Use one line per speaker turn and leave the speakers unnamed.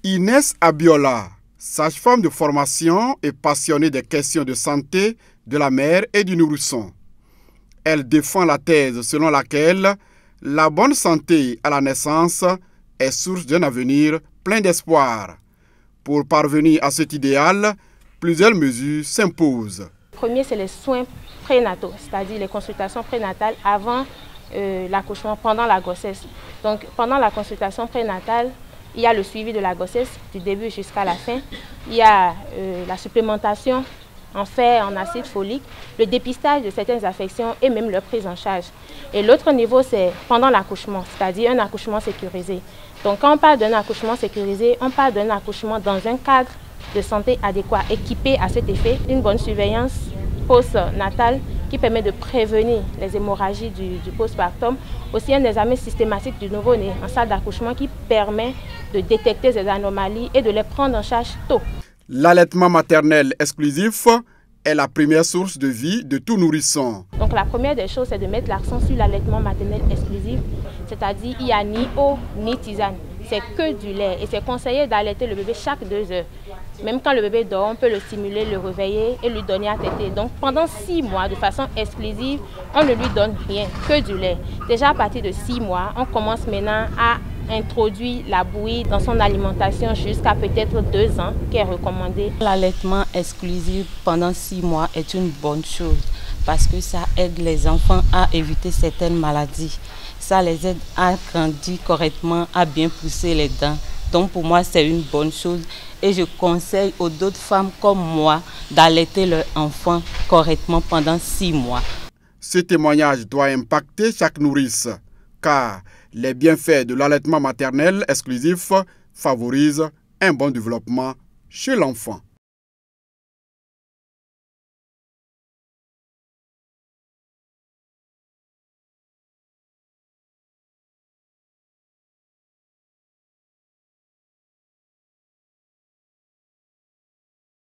Inès Abiola, sage-femme de formation et passionnée des questions de santé de la mère et du nourrisson. Elle défend la thèse selon laquelle la bonne santé à la naissance est source d'un avenir plein d'espoir. Pour parvenir à cet idéal, plusieurs mesures s'imposent.
Le premier, c'est les soins prénataux, c'est-à-dire les consultations prénatales avant l'accouchement, pendant la grossesse. Donc, pendant la consultation prénatale, il y a le suivi de la grossesse du début jusqu'à la fin. Il y a la supplémentation en fer, en acide folique, le dépistage de certaines affections et même leur prise en charge. Et l'autre niveau, c'est pendant l'accouchement, c'est-à-dire un accouchement sécurisé. Donc, quand on parle d'un accouchement sécurisé, on parle d'un accouchement dans un cadre de santé adéquat, équipé à cet effet, une bonne surveillance post-natale qui permet de prévenir les hémorragies du postpartum, aussi un examen systématique du nouveau-né en salle d'accouchement qui permet de détecter ces anomalies et de les prendre en charge tôt.
L'allaitement maternel exclusif est la première source de vie de tout nourrisson.
Donc la première des choses, c'est de mettre l'accent sur l'allaitement maternel exclusif, c'est-à-dire il n'y a ni eau ni tisane, c'est que du lait et c'est conseillé d'allaiter le bébé chaque 2 heures. Même quand le bébé dort, on peut le stimuler, le réveiller et lui donner à téter. Donc pendant 6 mois, de façon exclusive, on ne lui donne rien, que du lait. Déjà à partir de 6 mois, on commence maintenant à introduire la bouillie dans son alimentation jusqu'à peut-être 2 ans, qui est recommandé.
L'allaitement exclusif pendant 6 mois est une bonne chose parce que ça aide les enfants à éviter certaines maladies. Ça les aide à grandir correctement, à bien pousser les dents. Donc pour moi, c'est une bonne chose et je conseille aux d'autres femmes comme moi d'allaiter leurs enfants correctement pendant 6 mois.
Ce témoignage doit impacter chaque nourrice, car les bienfaits de l'allaitement maternel exclusif favorisent un bon développement chez l'enfant.